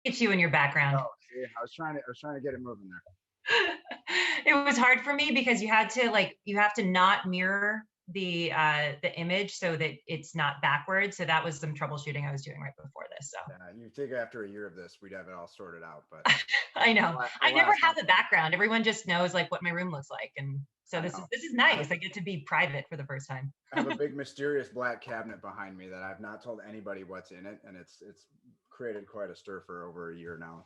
It's you in your background. Oh, see, I was trying to get it moving there. It was hard for me because you have to not mirror the image so that it's not backwards. So that was some troubleshooting I was doing right before this. So You think after a year of this, we'd have it all sorted out, but I know I never alas, have not a so much. background. Everyone just knows like what my room looks like, and so I know. this is I have, nice. I get to be private for the first time. I have a big mysterious black cabinet behind me that I've not told anybody what's in it, and it's created quite a stir for over a year now.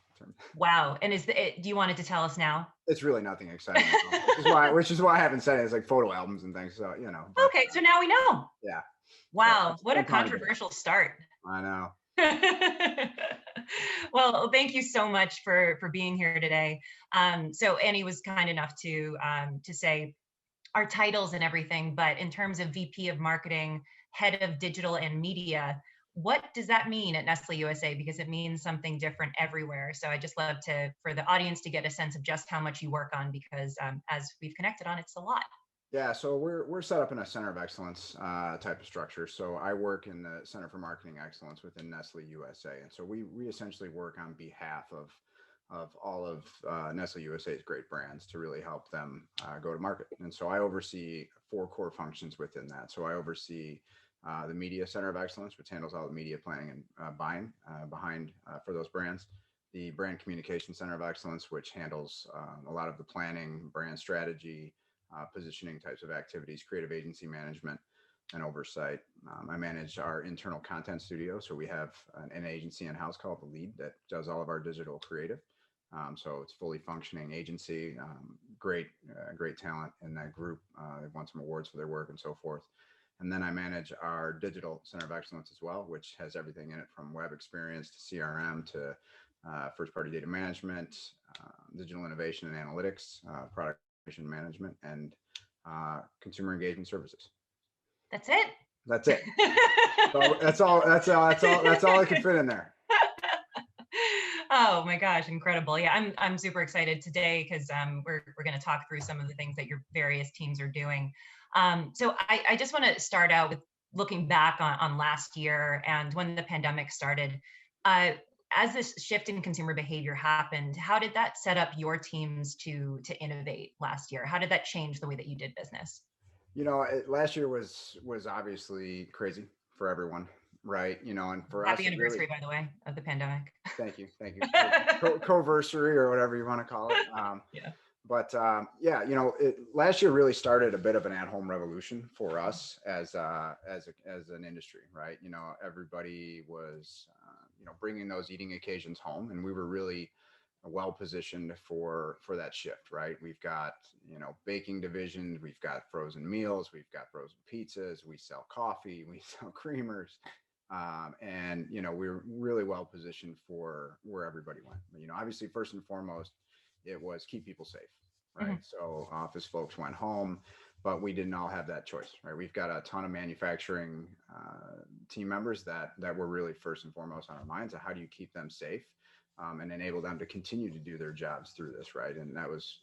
Wow. And do you want it to tell us now? It's really nothing exciting at all, which is why I haven't said it. It's like photo albums and things, so But Okay, so now we know. yeah, so Wow, what a I'm trying to get. controversial start. I know. Well, thank you so much for being here today. So Annie was kind enough to say our titles and everything, but in terms of VP of Marketing, Head of Digital and Media, what does that mean at Nestle USA? Because it means something different everywhere. So I just love to for the audience to get a sense of just how much you work on, because as we've connected on, it's a lot. Yeah, so we're set up in a center of excellence type of structure. So I work in the Center for Marketing Excellence within Nestle USA, and so we essentially work on behalf of all of Nestle USA's great brands to really help them go to market. And so I oversee four core functions within that. So I oversee the Media Center of Excellence, which handles all the media planning and buying behind for those brands. The Brand Communication Center of Excellence, which handles a lot of the planning, brand strategy, positioning types of activities, creative agency management, and oversight. I manage our internal content studio. So we have an agency in house called The Lead that does all of our digital creative. So it's fully functioning agency, great talent in that group. They've won some awards for their work and so forth. And then I manage our digital center of excellence as well, which has everything in it from web experience to CRM to first party data management, digital innovation and analytics, product management, and consumer engagement services. That's it. That's it. So that's all. That's all. That's all. That's all I can fit in there. Oh my gosh, incredible. Yeah, I'm super excited today because we're going to talk through some of the things that your various teams are doing. So I just want to start out with looking back on last year and when the pandemic started. As this shift in consumer behavior happened, how did that set up your teams to innovate last year? How did that change the way that you did business? Last year was obviously crazy for everyone, right? And for Happy us, it really. anniversary, by the way, of the pandemic. Thank you. Coversary or whatever you want to call it. Yeah. But yeah, last year really started a bit of an at-home revolution for us as an industry, right? Everybody was bringing those eating occasions home, and we were really well positioned for that shift, right? We've got baking divisions, we've got frozen meals, we've got frozen pizzas, we sell coffee, we sell creamers, and we're really well positioned for where everybody went. Obviously, first and foremost, it was keep people safe, right? Mhm. So office folks went home, but we didn't all have that choice, right? We've got a ton of manufacturing team members that were really first and foremost on our minds of how do you keep them safe, and enable them to continue to do their jobs through this, right? And that was,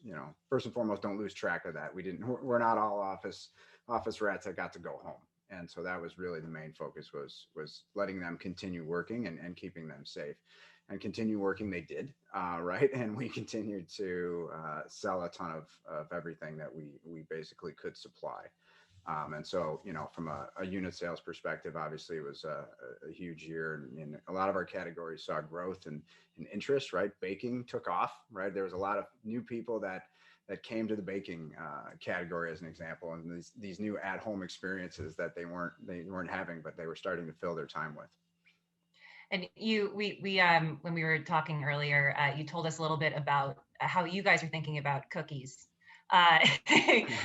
first and foremost, don't lose track of that. We're not all office rats that got to go home. And so that was really the main focus was letting them continue working and keeping them safe, and continue working. They did, right, and we continued to sell a ton of everything that we basically could supply. And so, from a unit sales perspective, obviously it was a huge year, and a lot of our categories saw growth and interest, right? Baking took off, right? There was a lot of new people that came to the baking category as an example, and these new at-home experiences that they weren't having, but they were starting to fill their time with. And we when we were talking earlier, you told us a little bit about how you guys are thinking about cookies. Uh,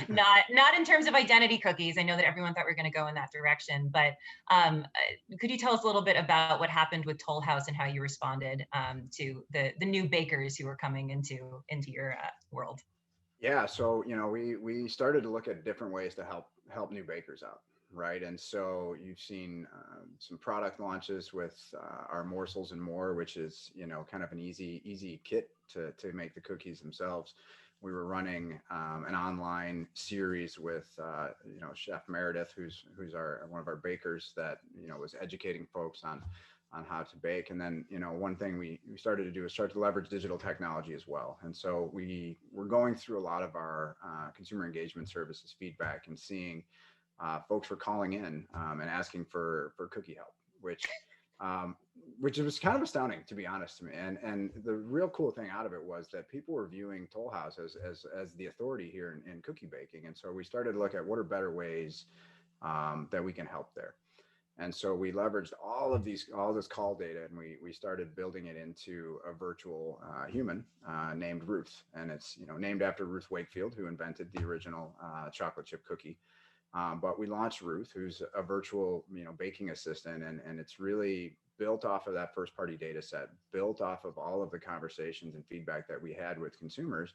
not in terms of identity cookies. I know that everyone thought we were going to go in that direction, but could you tell us a little bit about what happened with Toll House and how you responded to the new bakers who were coming into your world? Yeah, so we started to look at different ways to help new bakers out, right? And so you've seen some product launches with our morsels and more, which is kind of an easy kit to make the cookies themselves. We were running an online series with Chef Meredith, who's our one of our bakers that was educating folks on on how to bake. And then, one thing we started to do is start to leverage digital technology as well. And so we were going through a lot of our consumer engagement services feedback and seeing folks were calling in and asking for cookie help, um, which was kind of astounding, to be honest to me. And the real cool thing out of it was that people were viewing Toll House as the authority here in cookie baking. And so we started to look at what are better ways that we can help there. And so we leveraged all this call data, and we started building it into a virtual human named Ruth. And it's, named after Ruth Wakefield, who invented the original chocolate chip cookie. But we launched Ruth, who's a virtual, baking assistant, and it's really built off of that first party data set, built off of all of the conversations and feedback that we had with consumers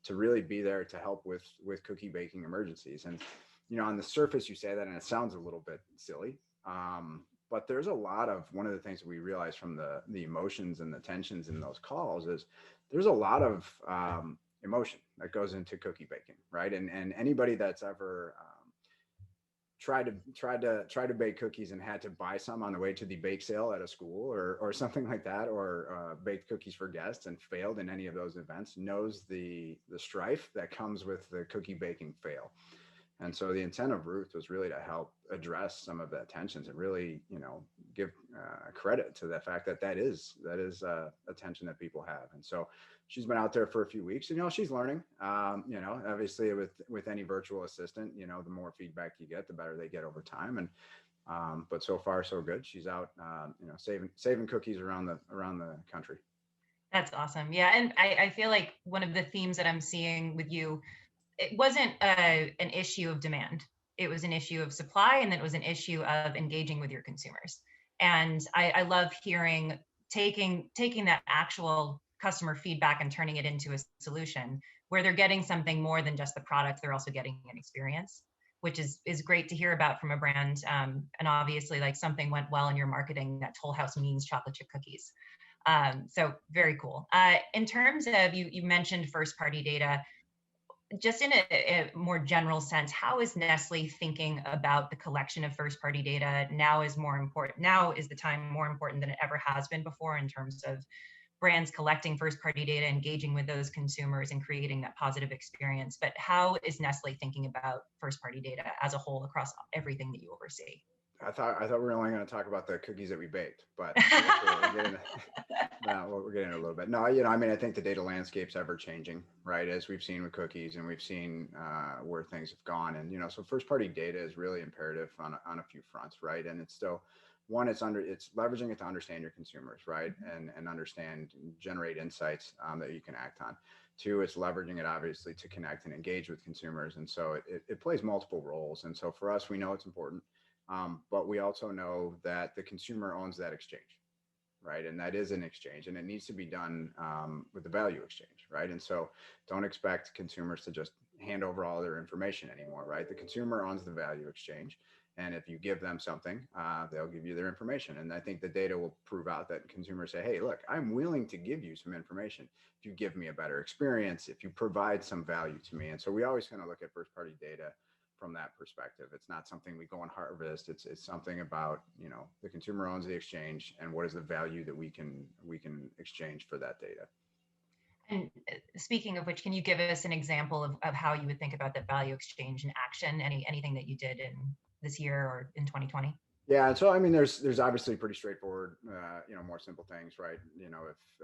to really be there to help with cookie baking emergencies. And, on the surface, you say that, and it sounds a little bit silly. But there's a lot of, one of the things that we realized from the emotions and the tensions in those calls is there's a lot of emotion that goes into cookie baking, right? And anybody that's ever tried to bake cookies and had to buy some on the way to the bake sale at a school or something like that, or baked cookies for guests and failed in any of those events knows the strife that comes with the cookie baking fail. And so the intent of Ruth was really to help address some of the tensions and really, give credit to the fact that is a tension that people have. And so she's been out there for a few weeks, and she's learning. Obviously with any virtual assistant, the more feedback you get, the better they get over time. And but so far so good. She's out, saving cookies around the country. That's awesome. Yeah, and I feel like one of the themes that I'm seeing with you, it wasn't an issue of demand. It was an issue of supply, and then it was an issue of engaging with your consumers. And I love hearing taking that actual customer feedback and turning it into a solution where they're getting something more than just the product. They're also getting an experience, which is great to hear about from a brand. And obviously, like, something went well in your marketing that Toll House means chocolate chip cookies. So very cool. In terms of, you mentioned first party data, just in a more general sense, how is Nestle thinking about the collection of first party data? Now is the time more important than it ever has been before in terms of brands collecting first party data, engaging with those consumers and creating that positive experience. But how is Nestle thinking about first party data as a whole across everything that you oversee? I thought we were only going to talk about the cookies that we baked, but we're getting a little bit. No, I think the data landscape's ever changing, right? As we've seen with cookies, and we've seen where things have gone, and so first party data is really imperative on a few fronts, right? And it's still one, it's leveraging it to understand your consumers, right, and generate insights that you can act on. Two, it's leveraging it obviously to connect and engage with consumers, and so it plays multiple roles. And so for us, we know it's important. But we also know that the consumer owns that exchange, right? And that is an exchange, and it needs to be done with the value exchange, right? And so don't expect consumers to just hand over all their information anymore, right? The consumer owns the value exchange. And if you give them something, they'll give you their information. And I think the data will prove out that consumers say, hey, look, I'm willing to give you some information if you give me a better experience, if you provide some value to me. And so we always kind of look at first party data from that perspective. It's not something we go and harvest. It's something about, the consumer owns the exchange, and what is the value that we can exchange for that data. And speaking of which, can you give us an example of how you would think about that value exchange in action? Anything that you did in this year or in 2020? Yeah, and so there's obviously pretty straightforward, more simple things, right?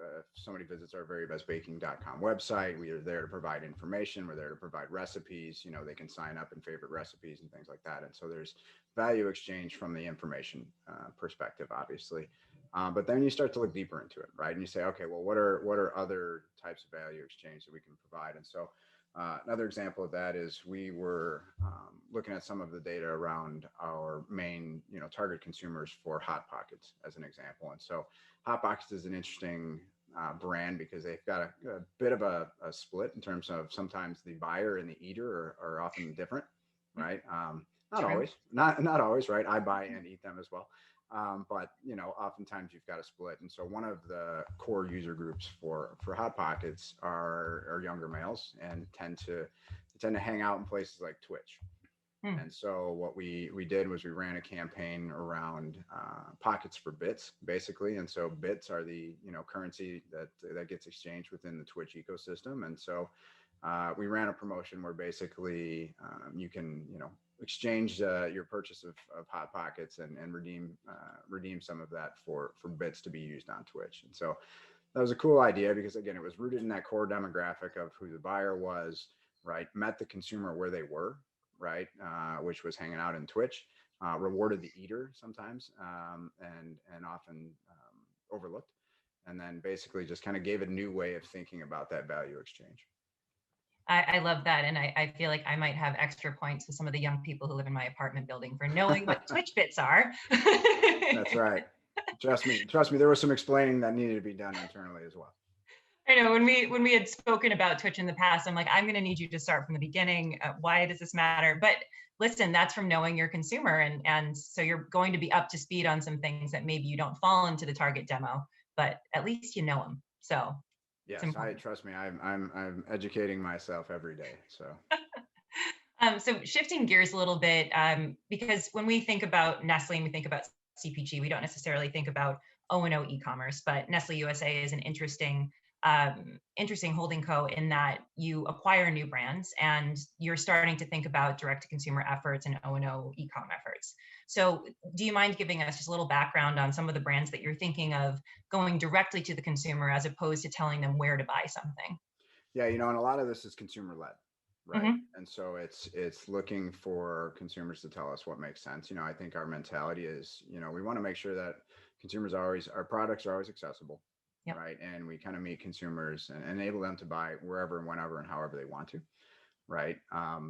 If somebody visits our verybestbaking.com website, we are there to provide information. We're there to provide recipes. They can sign up and favorite recipes and things like that. And so there's value exchange from the information perspective, obviously. But then you start to look deeper into it, right? And you say, okay, well, what are other types of value exchange that we can provide? And so another example of that is we were looking at some of the data around our main, target consumers for Hot Pockets as an example. And so Hot Pockets is an interesting brand because they've got a bit of a split in terms of sometimes the buyer and the eater are often different, right? Not True. always, not always, right? I buy and eat them as well. But oftentimes you've got a split. And so one of the core user groups for Hot Pockets are younger males and tend to hang out in places like Twitch. Hmm. And so what we did was we ran a campaign around pockets for bits, basically. And so bits are the currency that gets exchanged within the Twitch ecosystem. And so we ran a promotion where basically you can exchange your purchase of hot pockets and redeem some of that for bits to be used on Twitch. And so that was a cool idea because again, it was rooted in that core demographic of who the buyer was, right? Met the consumer where they were, right? Which was hanging out in Twitch. Rewarded the eater sometimes, and often overlooked, and then basically just kind of gave a new way of thinking about that value exchange. I love that. And I feel like I might have extra points with some of the young people who live in my apartment building for knowing what Twitch bits are. That's right. Trust me. There was some explaining that needed to be done internally as well. I know when we had spoken about Twitch in the past, I'm like, I'm going to need you to start from the beginning. Why does this matter? But listen, that's from knowing your consumer, and so you're going to be up to speed on some things that maybe you don't fall into the target demo, but at least you know them. So yes, I trust me. I'm educating myself every day. So. So shifting gears a little bit, because when we think about Nestle and we think about CPG, we don't necessarily think about O&O e-commerce, but Nestle USA is an interesting holding co in that you acquire new brands and you're starting to think about direct-to-consumer efforts and O&O e-com efforts. So do you mind giving us just a little background on some of the brands that you're thinking of going directly to the consumer as opposed to telling them where to buy something? Yeah, and a lot of this is consumer led, right? Mm-hmm. And so it's looking for consumers to tell us what makes sense. I think our mentality is, we want to make sure that our products are always accessible, Yep. right? And we kind of meet consumers and enable them to buy wherever and whenever and however they want to, right?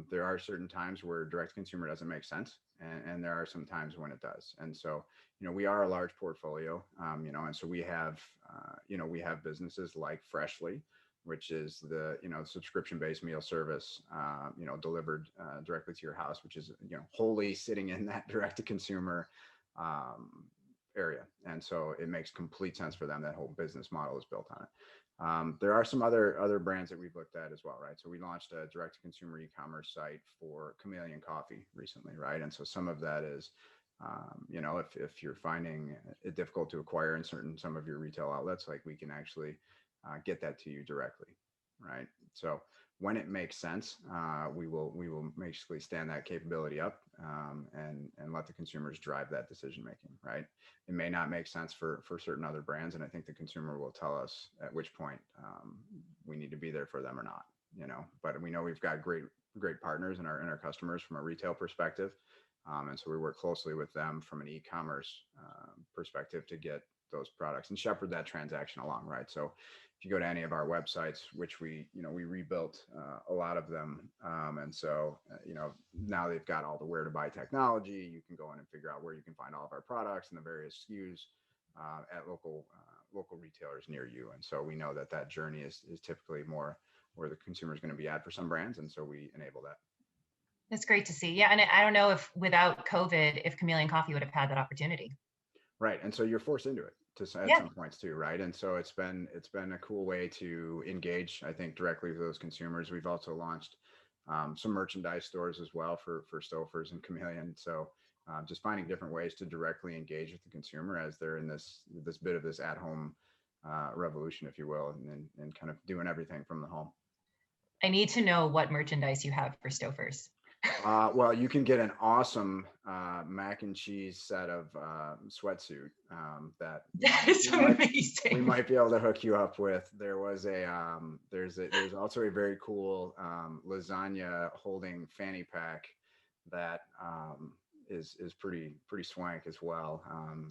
There are certain times where direct consumer doesn't make sense, and there are some times when it does. And so, we are a large portfolio, and so we have businesses like Freshly, which is the subscription-based meal service, delivered directly to your house, which is wholly sitting in that direct-to-consumer area, and so it makes complete sense for them. That whole business model is built on it. There are some other brands that we've looked at as well, right? So we launched a direct-to-consumer e-commerce site for Chameleon Coffee recently, right? And so some of that is if you're finding it difficult to acquire in some of your retail outlets, like we can actually get that to you directly, right? So when it makes sense, we will basically stand that capability up, and let the consumers drive that decision making, right? It may not make sense for certain other brands, and I think the consumer will tell us at which point we need to be there for them or not, But we know we've got great partners in our customers from a retail perspective. And so we work closely with them from an e-commerce perspective to get those products and shepherd that transaction along, right? So if you go to any of our websites, which we rebuilt a lot of them, and so now they've got all the where to buy technology. You can go in and figure out where you can find all of our products and the various SKUs at local retailers near you. And so we know that journey is typically more where the consumer is going to be at for some brands, and so we enable that. That's great to see. Yeah. And I don't know if without COVID, if Chameleon Coffee would have had that opportunity. Right. And so you're forced into it at some points too, right? And so it's been a cool way to engage, I think, directly with those consumers. We've also launched some merchandise stores as well for Stouffer's and Chameleon. So just finding different ways to directly engage with the consumer as they're in this bit of this at-home revolution, if you will, and kind of doing everything from the home. I need to know what merchandise you have for Stouffer's. Well, you can get an awesome mac and cheese set of sweatsuit that is amazing. We might be able to hook you up with. There was there's also a very cool lasagna holding fanny pack that is pretty swank as well.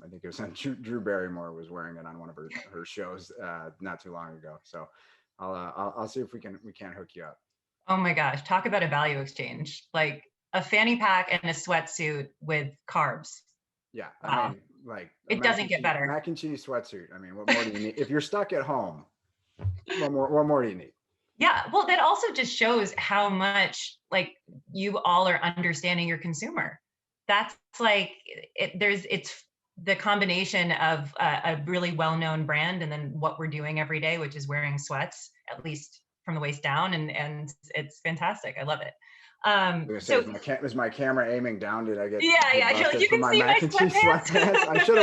I think it was Drew Barrymore was wearing it on one of her shows not too long ago. So I'll see if we can hook you up. Oh my gosh, talk about a value exchange. Like a fanny pack and a sweatsuit with carbs. Yeah. Wow. I mean, like it doesn't get better. Mac and cheese sweatsuit. I mean, what more do you need? If you're stuck at home, what more do you need? Yeah. Well, that also just shows how much like you all are understanding your consumer. That's like it's the combination of a really well-known brand and then what we're doing every day, which is wearing sweats, at least from the waist down, and it's fantastic. I love it. Say, So is my camera aiming down? Did I get yeah, busted you for can my see my mac and cheese sweatpants. sweatpants? I should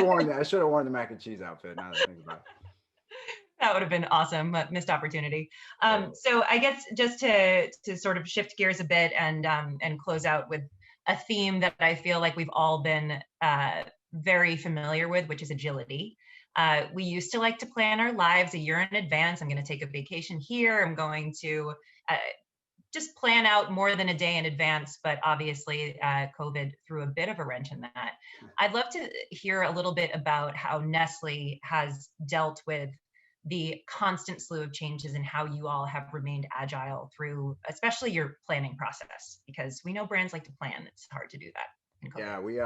have worn the mac and cheese outfit. Now that I think about That would have been awesome, but missed opportunity. it. So I guess just to sort of shift gears a bit and close out with a theme that I feel like we've all been very familiar with, which is agility. We used to like to plan our lives a year in advance. I'm going to take a vacation here. I'm going to uh, just plan out more than a day in advance, but obviously COVID threw a bit of a wrench in that. I'd love to hear a little bit about how Nestle has dealt with the constant slew of changes and how you all have remained agile through, especially your planning process, because we know brands like to plan. It's hard to do that in COVID. Yeah, we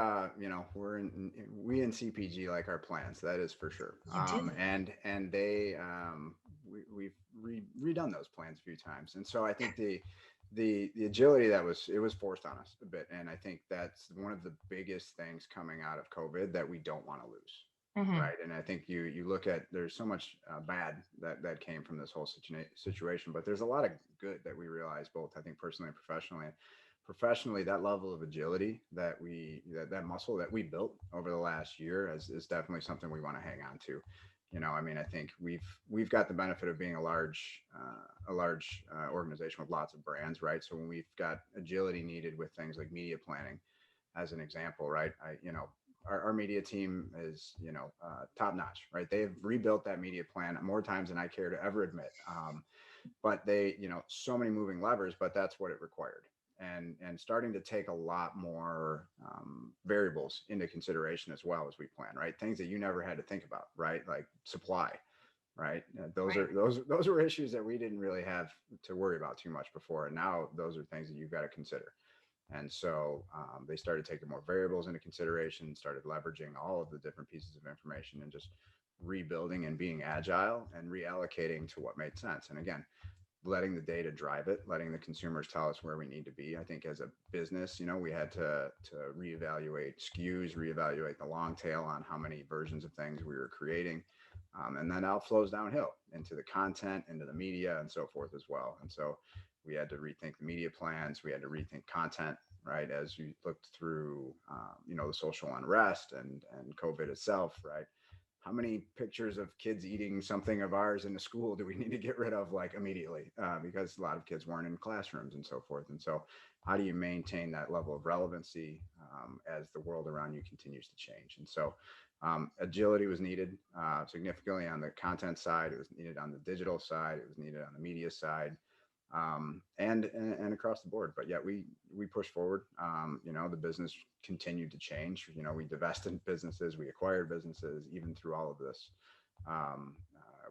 in CPG like our plans. That is for sure. You do. And they we've redone those plans a few times, and so I think the agility it was forced on us a bit, and I think that's one of the biggest things coming out of COVID that we don't want to lose. Hmm. Right. And I think you look at, there's so much bad that came from this whole situation, but there's a lot of good that we realized, both I think personally and professionally. That level of agility that muscle that we built over the last year is definitely something we want to hang on to. I mean, I think we've got the benefit of being a large organization with lots of brands, right? So when we've got agility needed with things like media planning, as an example, right? Our media team is, top notch, right? They've rebuilt that media plan more times than I care to ever admit. But they, so many moving levers, but that's what it required. And starting to take a lot more variables into consideration as well as we plan, right? Things that you never had to think about, right? Like supply, right? Right. Those were issues that we didn't really have to worry about too much before, and now those are things that you've got to consider. And so they started taking more variables into consideration, started leveraging all of the different pieces of information and just rebuilding and being agile and reallocating to what made sense. And again, letting the data drive it, letting the consumers tell us where we need to be. I think as a business, we had to reevaluate SKUs, reevaluate the long tail on how many versions of things we were creating. And then out flows downhill into the content, into the media, and so forth as well. And so we had to rethink the media plans. We had to rethink content, right? As you looked through, the social unrest and COVID itself, right? How many pictures of kids eating something of ours in the school do we need to get rid of like immediately? Because a lot of kids weren't in classrooms and so forth. And so how do you maintain that level of relevancy as the world around you continues to change? And so agility was needed significantly on the content side. It was needed on the digital side. It was needed on the media side, and across the board. But yet we pushed forward. The business continued to change. We divested businesses, we acquired businesses, even through all of this.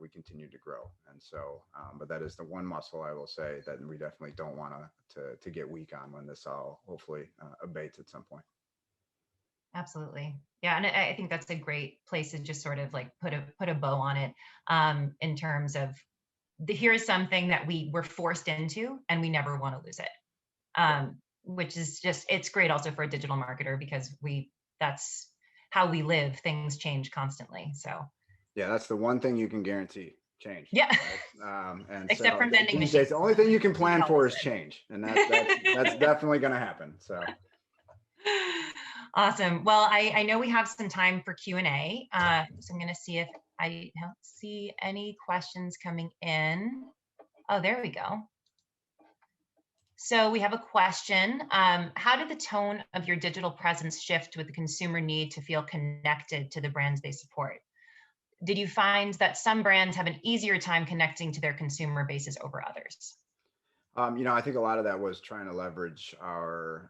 We continued to grow. And so, but that is the one muscle I will say that we definitely don't want to get weak on when this all hopefully abates at some point. Absolutely. Yeah, and I think that's a great place to just sort of like put a bow on it, in terms of here's something that we were forced into and we never want to lose it. Yeah. Which is just, it's great also for a digital marketer because that's how we live. Things change constantly. So Yeah, that's the one thing you can guarantee: change. yeah, Right? And except so for vending these days, machines. the only thing you can We plan always for is change, and that's said. definitely going to happen. So Awesome. Well, I know we have some time for Q&A. So I'm going to see if I don't see any questions coming in. Oh, there we go. So we have a question. How did the tone of your digital presence shift with the consumer need to feel connected to the brands they support? Did you find that some brands have an easier time connecting to their consumer bases over others? I think a lot of that was trying to leverage our,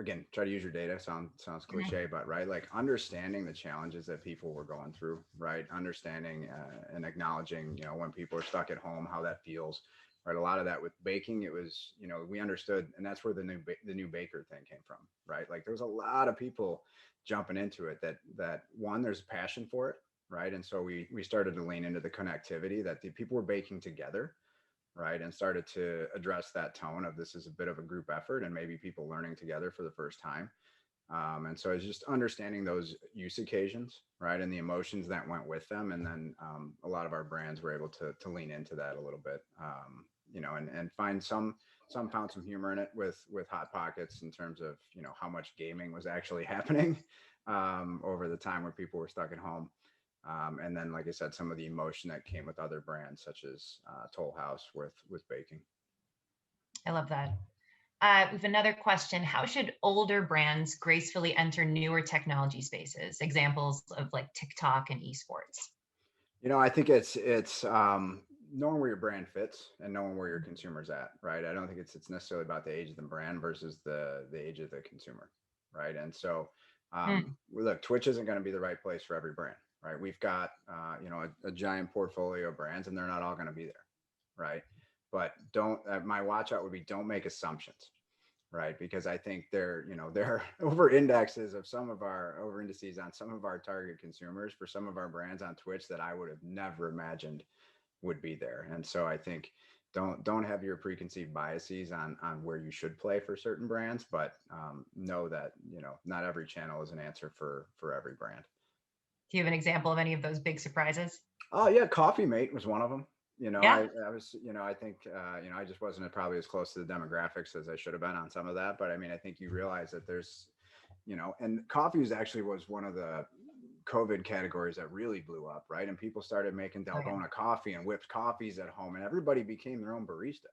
again, try to use your data. Sounds Mhm. cliche, but right, like understanding the challenges that people were going through, right? Understanding and acknowledging, when people are stuck at home, how that feels, right? A lot of that with baking, it was, we understood, and that's where the new baker thing came from, right? Like there was a lot of people jumping into it that one, there's a passion for it, right? And so we started to lean into the connectivity that the people were baking together, right? And started to address that tone of this is a bit of a group effort and maybe people learning together for the first time. And so it's just understanding those use occasions, right? And the emotions that went with them. And then a lot of our brands were able to lean into that a little bit, and find some some found some humor in it with Hot Pockets in terms of, how much gaming was actually happening over the time when people were stuck at home. And then, like I said, some of the emotion that came with other brands such as Toll House with baking. I love that. We have another question. How should older brands gracefully enter newer technology spaces? Examples of like TikTok and esports. I think it's knowing where your brand fits and knowing where your consumer's at, right? I don't think it's necessarily about the age of the brand versus the age of the consumer, right? And so, Mm, look, Twitch isn't going to be the right place for every brand, right? We've got a giant portfolio of brands, and they're not all going to be there, right? But don't my watch out would be don't make assumptions, right? Because I think there are over indices on some of our target consumers for some of our brands on Twitch that I would have never imagined would be there. And so I think don't have your preconceived biases on where you should play for certain brands, but know that not every channel is an answer for every brand. do you have an example of any of those big surprises? Oh yeah, Coffee Mate was one of them. Yeah. I was, I think, I just wasn't probably as close to the demographics as I should have been on some of that. But I mean, I think you realize that there's, and coffee was one of the COVID categories that really blew up, right? And people started making Oh, yeah. Dalgona coffee and whipped coffees at home, and everybody became their own barista.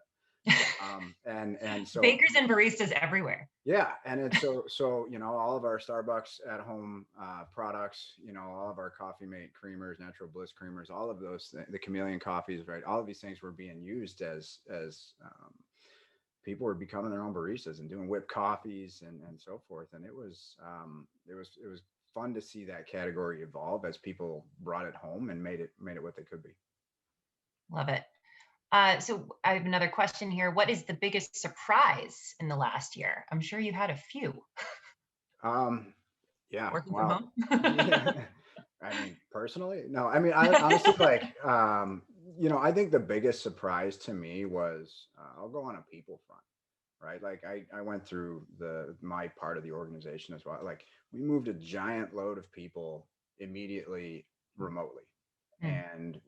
And so Bakers and baristas everywhere. yeah, and it's so all of our Starbucks at home products, all of our Coffee Mate creamers, Natural Bliss creamers, all of those, the Chameleon coffees, right? All of these things were being used as people were becoming their own baristas and doing whipped coffees and so forth. And it was fun to see that category evolve as people brought it home and made it what they could be. Love it. So I have another question here. What is the biggest surprise in the last year? I'm sure you had a few. Um, yeah, Working from wow. home. Yeah. I mean, personally, no. I mean, I honestly like, I think the biggest surprise to me was I'll go on a people front, right? Like I went through my part of the organization as well. Like we moved a giant load of people immediately remotely, Mm, and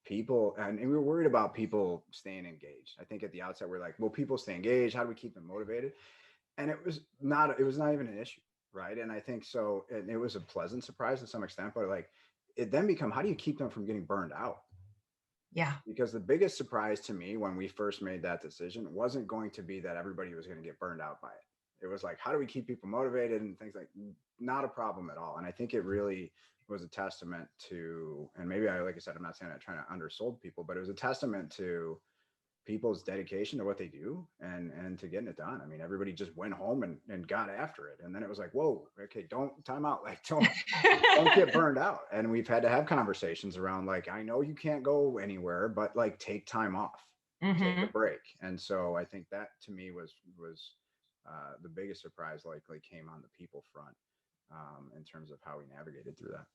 people, and we were worried about people staying engaged. I think at the outset we're like, well, people stay engaged. How do we keep them motivated? And it was not even an issue, right? And I think so, and it was a pleasant surprise to some extent, but like it then become, how do you keep them from getting burned out? yeah. Because the biggest surprise to me when we first made that decision wasn't going to be that everybody was going to get burned out by it. It was like, how do we keep people motivated and things like, not a problem at all. And I think it really was a testament to, and maybe like I said, I'm not saying I'm trying to undersold people, but it was a testament to people's dedication to what they do and to getting it done. I mean, everybody just went home and got after it. And then it was like, whoa, okay, don't time out. Like, don't get burned out. And we've had to have conversations around like, I know you can't go anywhere, but like take time off, take a Hmm. break. And so I think that to me was the biggest surprise likely came on the people front in terms of how we navigated through that.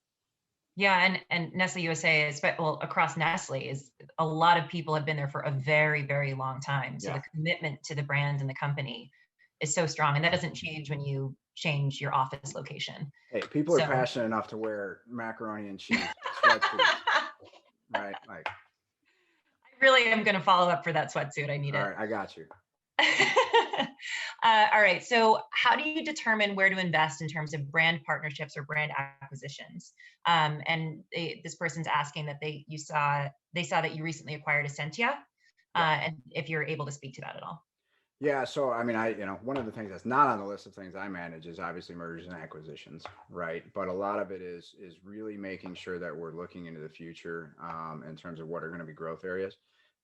Yeah, and Nestle USA is, well, across Nestle is a lot of people have been there for a very, very long time. So Yeah. the commitment to the brand and the company is so strong, and that doesn't change when you change your office location. Hey, people are So passionate enough to wear macaroni and cheese sweatsuits, right? Like, I really am going to follow up for that sweatsuit. I need all it. right, I got you. All right. So, how do you determine where to invest in terms of brand partnerships or brand acquisitions? And this person's asking that they saw that you recently acquired Essentia, Yeah. and if you're able to speak to that at all. Yeah, so I mean, one of the things that's not on the list of things I manage is obviously mergers and acquisitions, right? But a lot of it is really making sure that we're looking into the future in terms of what are going to be growth areas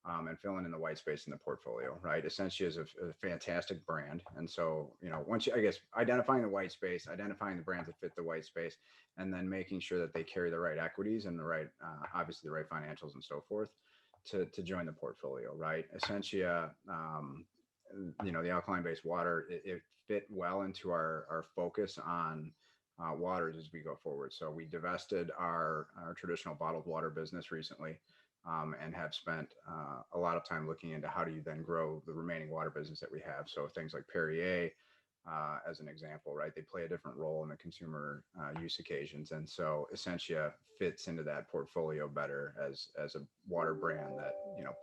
and filling in the white space in the portfolio, right? Essentia is a fantastic brand, and so once I guess identifying the white space, identifying the brands that fit the white space, and then making sure that they carry the right equities and the right, obviously the right financials and so forth to join the portfolio, right? Essentia. The alkaline based water, it fit well into our focus on waters as we go forward. So we divested our traditional bottled water business recently and have spent a lot of time looking into how do you then grow the remaining water business that we have. So things like Perrier, as an example, right? They play a different role in the consumer use occasions. And so Essentia fits into that portfolio better as a water brand that,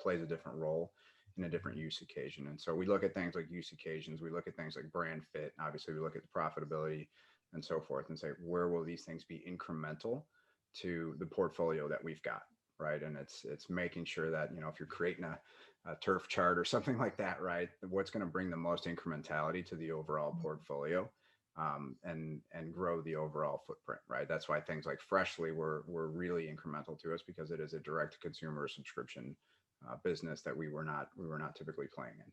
plays a different role in a different use occasion. And so we look at things like use occasions, we look at things like brand fit, obviously we look at the profitability and so forth, and say, where will these things be incremental to the portfolio that we've got, right? And it's making sure that, you know, if you're creating a turf chart or something like that, right, what's going to bring the most incrementality to the overall portfolio, and grow the overall footprint, right? That's why things like Freshly were really incremental to us, because it is a direct to consumer subscription business that we were not typically playing in.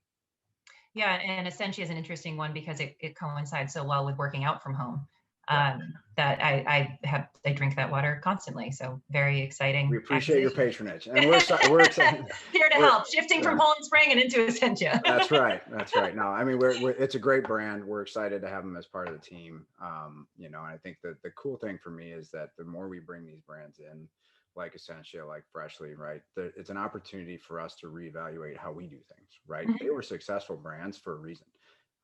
Yeah, and Essentia is an interesting one because it coincides so well with working out from home. Right. That I drink that water constantly. So very exciting. We appreciate your acquisition. patronage, and we're excited. Here to help, shifting from Poland Spring and into Essentia. That's right. That's right. No, I mean, it's a great brand. We're excited to have them as part of the team. You know, and I think that the cool thing for me is that the more we bring these brands in, like Essentia, like Freshly, right, it's an opportunity for us to reevaluate how we do things, right? Mhm. They were successful brands for a reason.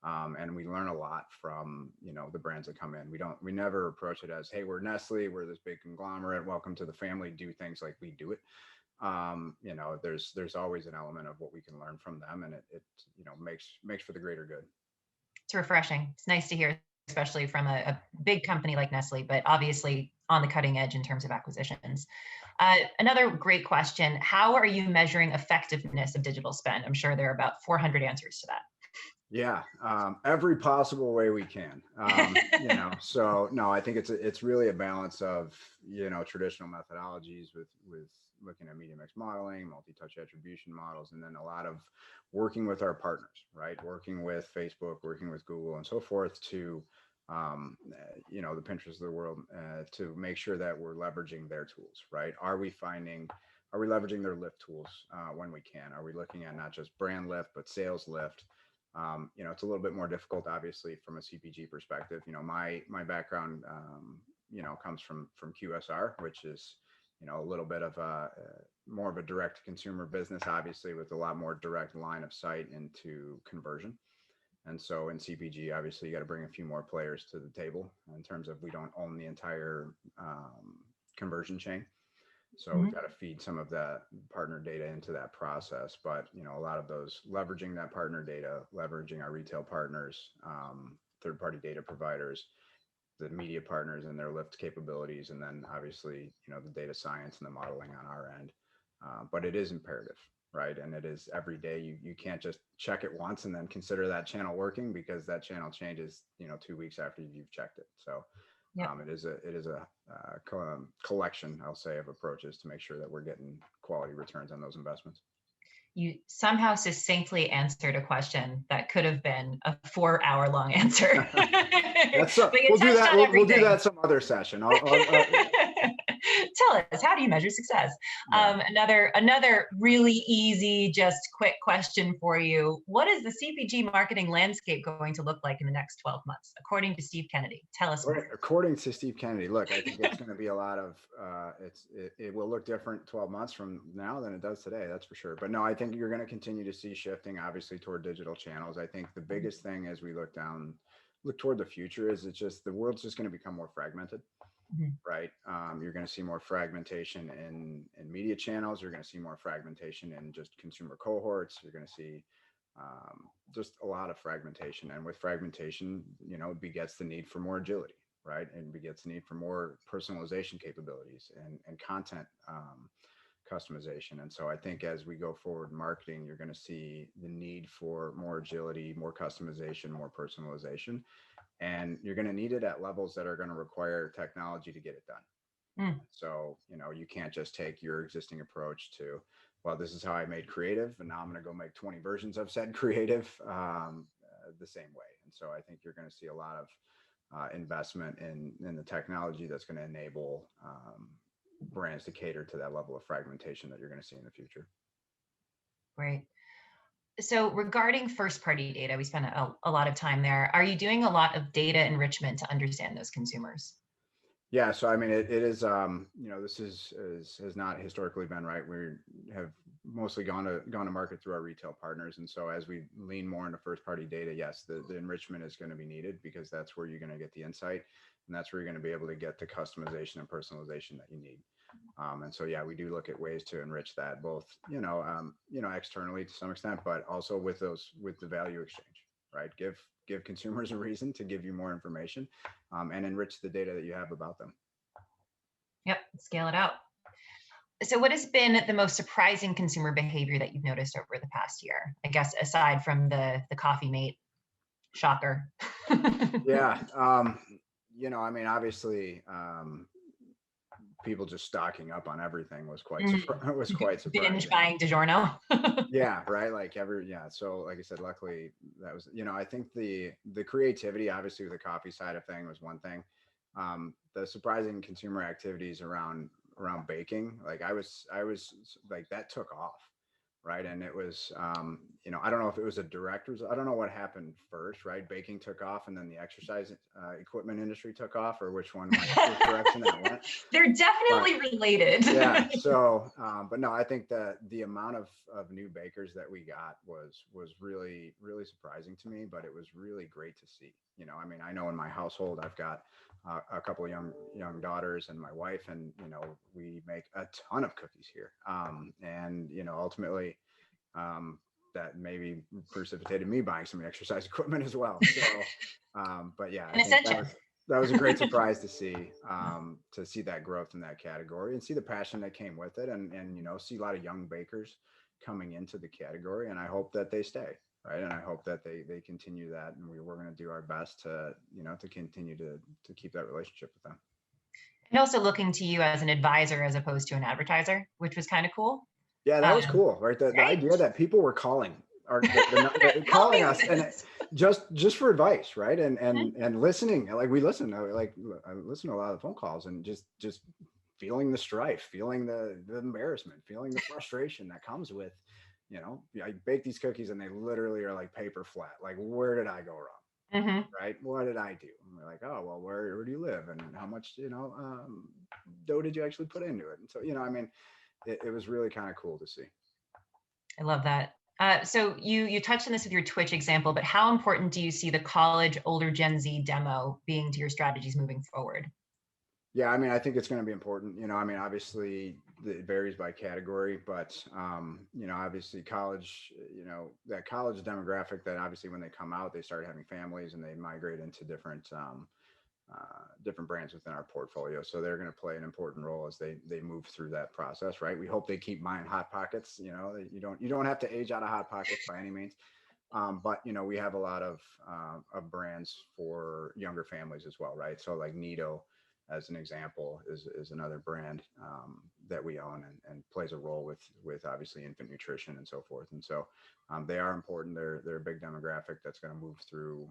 And we learn a lot from, you know, the brands that come in. We never approach it as, hey, we're Nestle, we're this big conglomerate, welcome to the family, do things like we do it. You know, there's always an element of what we can learn from them, and it you know, makes for the greater good. It's refreshing. It's nice to hear, especially from a big company like Nestle, but obviously on the cutting edge in terms of acquisitions. Another great question: how are you measuring effectiveness of digital spend? I'm sure there are about 400 answers to that. Yeah, every possible way we can. You know, so no, I think it's really a balance of, you know, traditional methodologies with looking at media mix modeling, multi-touch attribution models, and then a lot of working with our partners, right? Working with Facebook, working with Google, and so forth to, you know, the Pinterest of the world, to make sure that we're leveraging their tools, right? Are we leveraging their lift tools when we can? Are we looking at not just brand lift, but sales lift? You know, it's a little bit more difficult, obviously, from a CPG perspective. You know, my background, you know, comes from QSR, which is, you know, a little bit of a more of a direct to consumer business, obviously, with a lot more direct line of sight into conversion. And so in CPG, obviously, you got to bring a few more players to the table in terms of we don't own the entire conversion chain. So we've got to feed some of that partner data into that process. But, you know, a lot of those leveraging that partner data, leveraging our retail partners, third-party data providers, the media partners and their lift capabilities, and then obviously, you know, the data science and the modeling on our end. But it is imperative, right? And it is every day. You can't just check it once and then consider that channel working, because that channel changes, you know, 2 weeks after you've checked it. So Yep. it is a collection, I'll say, of approaches to make sure that we're getting quality returns on those investments. You somehow succinctly answered a question that could have been a 4-hour long answer. We'll do that. We'll do that some other session. Tell us, how do you measure success? Yeah. Another really easy, just quick question for you. What is the CPG marketing landscape going to look like in the next 12 months, according to Steve Kennedy? Tell us more. According to Steve Kennedy, look, I think it's going to be a lot of, it will look different 12 months from now than it does today. That's for sure. But no, I think you're going to continue to see shifting, obviously, toward digital channels. I think the biggest thing as we look toward the future is it's just the world's just going to become more fragmented. Right. You're going to see more fragmentation in media channels. You're going to see more fragmentation in just consumer cohorts. You're going to see just a lot of fragmentation. And with fragmentation, you know, it begets the need for more agility, right? And begets the need for more personalization capabilities and content customization. And so I think as we go forward in marketing, you're going to see the need for more agility, more customization, more personalization. And you're going to need it at levels that are going to require technology to get it done. So, you know, you can't just take your existing approach to, well, this is how I made creative, and now I'm going to go make 20 versions of said creative the same way. And so I think you're going to see a lot of investment in the technology that's going to enable brands to cater to that level of fragmentation that you're going to see in the future. Great. So regarding first party data, we spent a lot of time there. Are you doing a lot of data enrichment to understand those consumers? Yeah, so I mean, it is, you know, this has not historically been right. We have mostly gone to market through our retail partners, and so as we lean more into first party data, yes, the enrichment is going to be needed, because that's where you're going to get the insight, and that's where you're going to be able to get the customization and personalization that you need. And so, yeah, we do look at ways to enrich that both, externally to some extent, but also with the value exchange, right? Give consumers a reason to give you more information, and enrich the data that you have about them. Yep, scale it out. So what has been the most surprising consumer behavior that you've noticed over the past year? I guess aside from the coffee mate shocker. Yeah. Obviously, people just stocking up on everything was quite Binge surprising. buying DiGiorno. Yeah, right. So like I said, luckily that was, I think the creativity, obviously with the coffee side of thing was one thing. The surprising consumer activities around baking, like I was like, that took off. Right. And it was, I don't know if it was a direct result. I don't know what happened first, right? Baking took off and then the exercise equipment industry took off, or which which direction that went. They're definitely related. Yeah. So, but no, I think that the amount of new bakers that we got was really, really surprising to me, but it was really great to see. I know in my household, I've got a couple of young daughters and my wife, and, we make a ton of cookies here. And, ultimately, that maybe precipitated me buying some exercise equipment as well. So, but yeah, I think that was a great surprise to see that growth in that category and see the passion that came with it, and see a lot of young bakers coming into the category, and I hope that they stay, right, and I hope that they continue that, and we're going to do our best to continue to keep that relationship with them. And also looking to you as an advisor as opposed to an advertiser, which was kind of cool. Yeah, that was cool, right? The idea that people were calling calling us, and just for advice, right? And listening, like we listen, like I listen to a lot of the phone calls, and just feeling the strife, feeling the embarrassment, feeling the frustration that comes with, I bake these cookies and they literally are like paper flat. Like, where did I go wrong? Mm-hmm. Right? What did I do? And we're like, oh, well, where do you live, and how much dough did you actually put into it? And so, it was really kind of cool to see. I love that. So you touched on this with your Twitch example, but how important do you see the college older Gen Z demo being to your strategies moving forward? Yeah, I think it's going to be important. Obviously it varies by category, but obviously college, that college demographic, that obviously when they come out, they start having families and they migrate into different brands within our portfolio. So they're going to play an important role as they move through that process, right? We hope they keep buying Hot Pockets. You don't have to age out of Hot Pockets by any means. But we have a lot of brands for younger families as well, right? So like Nido, as an example, is another brand that we own and plays a role with obviously infant nutrition and so forth. And so they are important. They're a big demographic that's going to move through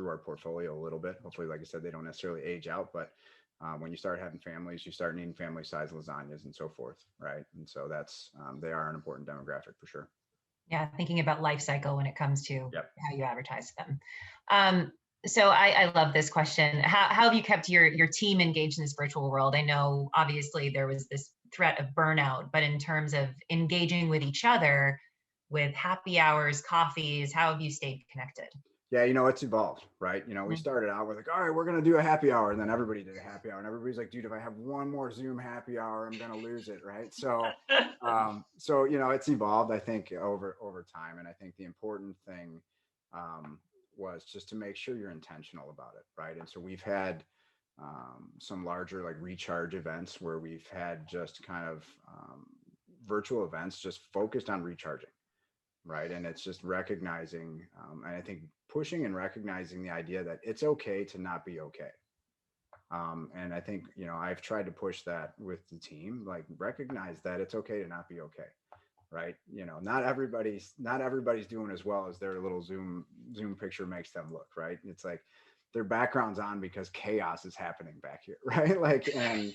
our portfolio a little bit. Hopefully, like I said, they don't necessarily age out, but when you start having families, you start needing family size lasagnas and so forth, right? And so that's they are an important demographic for sure. Yeah, thinking about life cycle when it comes to Yep. how you advertise them. So I love this question. How have you kept your team engaged in this virtual world? I know obviously there was this threat of burnout, but in terms of engaging with each other with happy hours, coffees, how have you stayed connected? Yeah, it's evolved, right? We started out with like, all right, we're going to do a happy hour. And then everybody did a happy hour. And everybody's like, dude, if I have one more Zoom happy hour, I'm going to lose it, right? So, it's evolved, I think, over time. And I think the important thing was just to make sure you're intentional about it, right? And so we've had some larger like recharge events where we've had just kind of virtual events just focused on recharging. Right. And it's just recognizing, and I think pushing and recognizing the idea that it's okay to not be okay. And I think, I've tried to push that with the team, like recognize that it's okay to not be okay. Right. Not everybody's doing as well as their little Zoom picture makes them look. Right. It's like their background's on because chaos is happening back here. Right. Like, and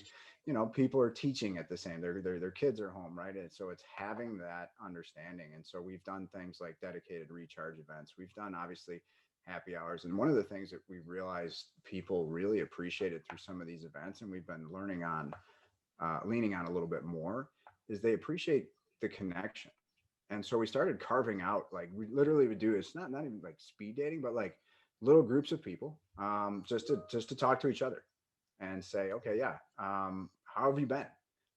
people are teaching at the same, their kids are home, right? And so it's having that understanding. And so we've done things like dedicated recharge events. We've done obviously happy hours. And one of the things that we realized people really appreciated through some of these events, and we've been leaning on a little bit more, is they appreciate the connection. And so we started carving out, like we literally would do, it's not even like speed dating, but like little groups of people, just to talk to each other and say, okay, yeah, how have you been?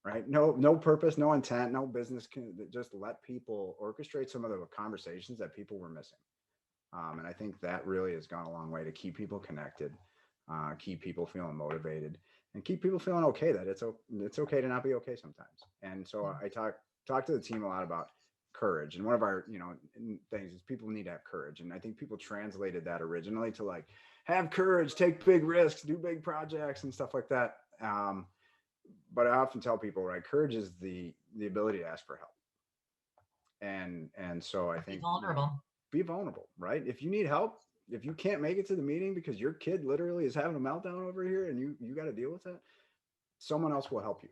right? No purpose, no intent, no business. Just let people orchestrate some of the conversations that people were missing. And I think that really has gone a long way to keep people connected, keep people feeling motivated, and keep people feeling okay that it's okay to not be okay sometimes. And so I talk to the team a lot about courage. And one of our, things is people need to have courage. And I think people translated that originally to like, have courage, take big risks, do big projects and stuff like that. But I often tell people, right, courage is the ability to ask for help. And so I think Be vulnerable. be vulnerable, right? If you need help, if you can't make it to the meeting because your kid literally is having a meltdown over here and you got to deal with that, someone else will help you.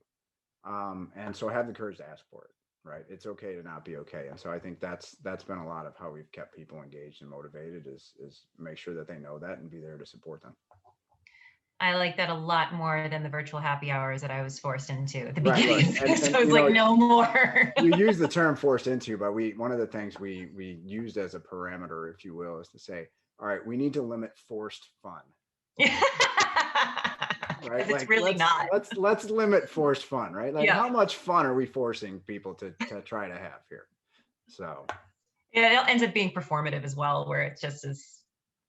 And so have the courage to ask for it, right? It's okay to not be okay. And so I think that's been a lot of how we've kept people engaged and motivated is make sure that they know that and be there to support them. I like that a lot more than the virtual happy hours that I was forced into at the Right, beginning. right. So I was like, no more. You use the term forced into, but one of the things we used as a parameter, if you will, is to say, all right, we need to limit forced fun. Right? It's really not. Let's limit forced fun, right? Like Yeah. how much fun are we forcing people to try to have here? So yeah, it ends up being performative as well, where it just is.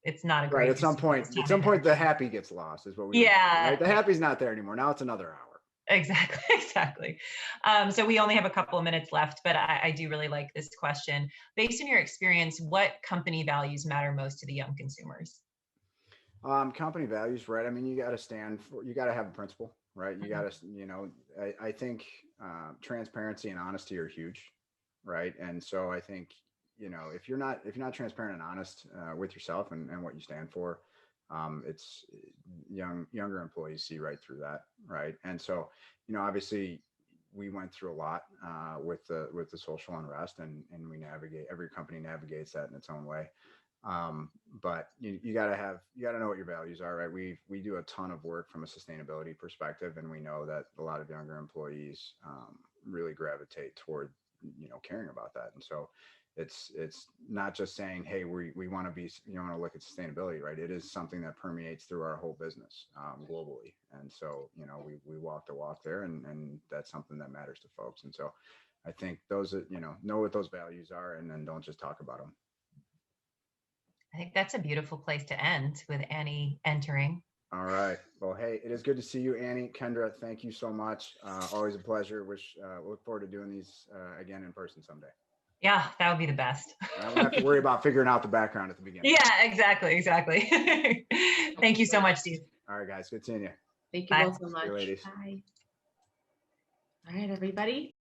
It's not a great. Right. At some point, the happy gets lost, is what we. Yeah. Right? The happy's not there anymore. Now it's another hour. Exactly. So we only have a couple of minutes left, but I do really like this question. Based on your experience, what company values matter most to the young consumers? Company values, right? I mean, you got to have a principle, right? You got to, I think transparency and honesty are huge, right? And so I think, if you're not transparent and honest with yourself and what you stand for, it's younger employees see right through that, right? And so, obviously we went through a lot with the social unrest, and every company navigates that in its own way. But you gotta know what your values are, right? We do a ton of work from a sustainability perspective, and we know that a lot of younger employees really gravitate toward caring about that. And so it's not just saying, hey, we want to be, want to look at sustainability, right? It is something that permeates through our whole business globally. And so we walk the walk there, and that's something that matters to folks. And so I think those know what those values are, and then don't just talk about them. I think that's a beautiful place to end, with Annie entering. All right. Well, hey, it is good to see you, Annie. Kendra, thank you so much. Always a pleasure. Look forward to doing these again in person someday. Yeah, that would be the best. I don't have to worry about figuring out the background at the beginning. Yeah, exactly. Thank you so much, Steve. All right, guys. Good seeing you. Thank you both so much. See you, ladies. Bye. All right, everybody.